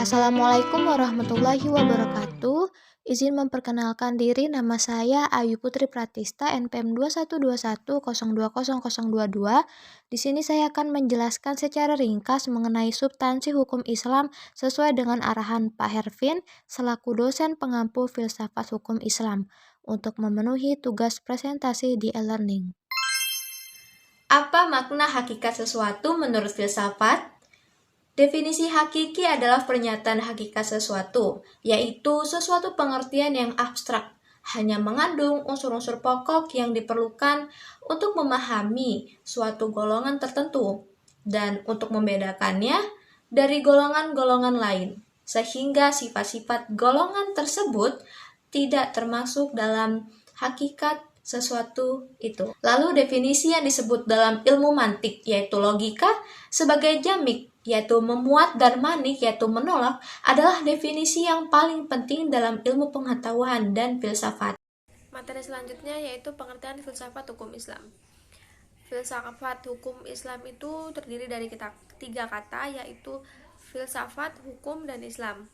Assalamualaikum warahmatullahi wabarakatuh. Izin memperkenalkan diri, nama saya Ayu Putri Pratista, NPM 2121020022. Di sini saya akan menjelaskan secara ringkas mengenai substansi hukum Islam sesuai dengan arahan Pak Hervin selaku dosen pengampu filsafat hukum Islam untuk memenuhi tugas presentasi di e-learning. Apa makna hakikat sesuatu menurut filsafat? Definisi hakiki adalah pernyataan hakikat sesuatu, yaitu sesuatu pengertian yang abstrak, hanya mengandung unsur-unsur pokok yang diperlukan untuk memahami suatu golongan tertentu, dan untuk membedakannya dari golongan-golongan lain, sehingga sifat-sifat golongan tersebut tidak termasuk dalam hakikat sesuatu itu. Lalu definisi yang disebut dalam ilmu mantik, yaitu logika, sebagai jamik, yaitu memuat, dan manik, yaitu menolak, adalah definisi yang paling penting dalam ilmu pengetahuan dan filsafat. Materi selanjutnya yaitu pengertian filsafat hukum Islam. Filsafat hukum Islam itu terdiri dari tiga kata, yaitu filsafat, hukum, dan Islam.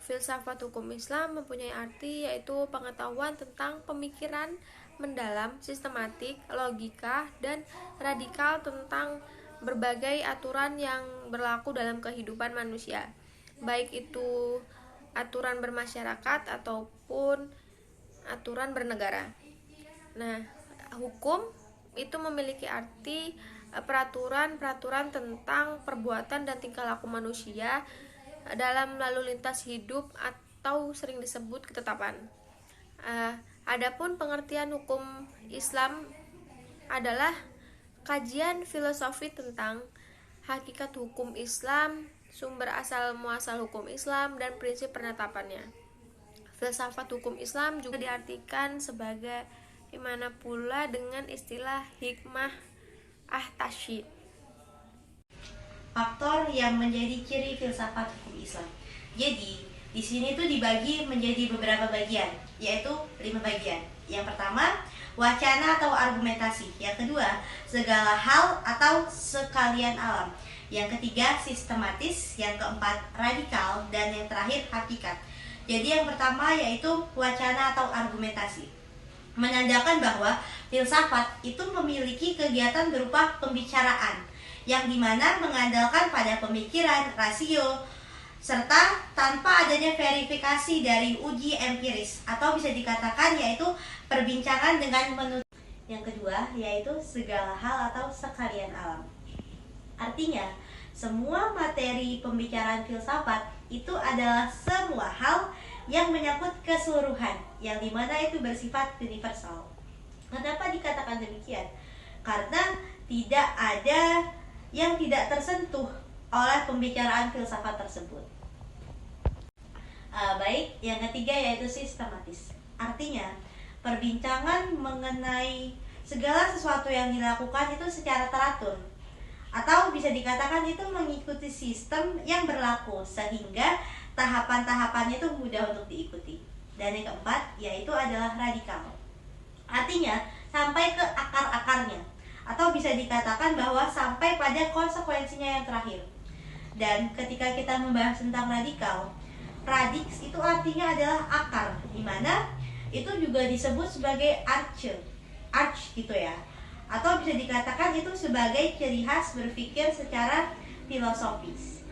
Filsafat hukum Islam mempunyai arti yaitu pengetahuan tentang pemikiran mendalam, sistematik, logika, dan radikal tentang berbagai aturan yang berlaku dalam kehidupan manusia, baik itu aturan bermasyarakat ataupun aturan bernegara. Nah, hukum itu memiliki arti peraturan-peraturan tentang perbuatan dan tingkah laku manusia dalam lalu lintas hidup atau sering disebut ketetapan. Adapun pengertian hukum Islam adalah kajian filosofi tentang hakikat hukum Islam, sumber asal muasal hukum Islam, dan prinsip penetapannya. Filsafat hukum Islam juga diartikan sebagai dimana pula dengan istilah hikmah tasyri'. Faktor yang menjadi ciri filsafat hukum Islam. Jadi, di sini tuh dibagi menjadi beberapa bagian, yaitu 5 bagian. Yang pertama, wacana atau argumentasi. Yang kedua, segala hal atau sekalian alam. Yang ketiga, sistematis. Yang keempat, radikal. Dan yang terakhir, hakikat. Jadi yang pertama yaitu wacana atau argumentasi. Menandakan bahwa filsafat itu memiliki kegiatan berupa pembicaraan, yang dimana mengandalkan pada pemikiran, rasio, serta tanpa adanya verifikasi dari uji empiris, atau bisa dikatakan yaitu perbincangan dengan menuntut. Yang kedua yaitu segala hal atau sekalian alam. Artinya, semua materi pembicaraan filsafat itu adalah semua hal yang menyangkut keseluruhan, yang dimana itu bersifat universal. Kenapa dikatakan demikian? Karena tidak ada yang tidak tersentuh oleh pembicaraan filsafat tersebut. Baik, yang ketiga yaitu sistematis. Artinya, perbincangan mengenai segala sesuatu yang dilakukan itu secara teratur, atau bisa dikatakan itu mengikuti sistem yang berlaku sehingga tahapan-tahapannya itu mudah untuk diikuti. Dan yang keempat yaitu adalah radikal. Artinya sampai ke akar-akarnya, atau bisa dikatakan bahwa sampai pada konsekuensinya yang terakhir. Dan ketika kita membahas tentang radikal, radix itu artinya adalah akar, dimana itu juga disebut sebagai arch gitu ya, atau bisa dikatakan itu sebagai ciri khas berpikir secara filosofis.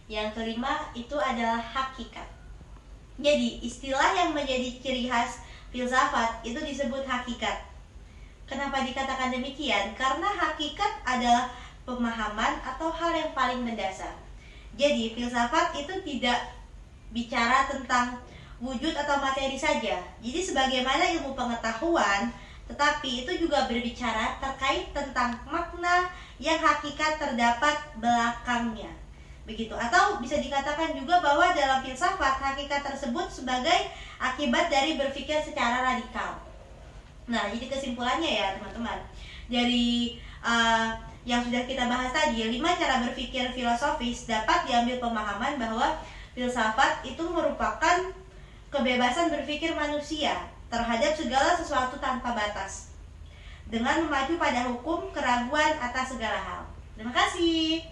Yang kelima itu adalah hakikat. Jadi istilah yang menjadi ciri khas filsafat itu disebut hakikat. Kenapa dikatakan demikian? Karena hakikat adalah pemahaman atau hal yang paling mendasar. Jadi filsafat itu tidak bicara tentang wujud atau materi saja. Jadi sebagaimana ilmu pengetahuan, tetapi itu juga berbicara terkait tentang makna yang hakikat terdapat belakangnya. Begitu. Atau bisa dikatakan juga bahwa dalam filsafat hakikat tersebut sebagai akibat dari berpikir secara radikal. Nah, jadi kesimpulannya ya teman-teman, dari yang sudah kita bahas tadi, 5 cara berpikir filosofis dapat diambil pemahaman bahwa filsafat itu merupakan kebebasan berpikir manusia terhadap segala sesuatu tanpa batas, dengan memacu pada hukum keraguan atas segala hal. Terima kasih.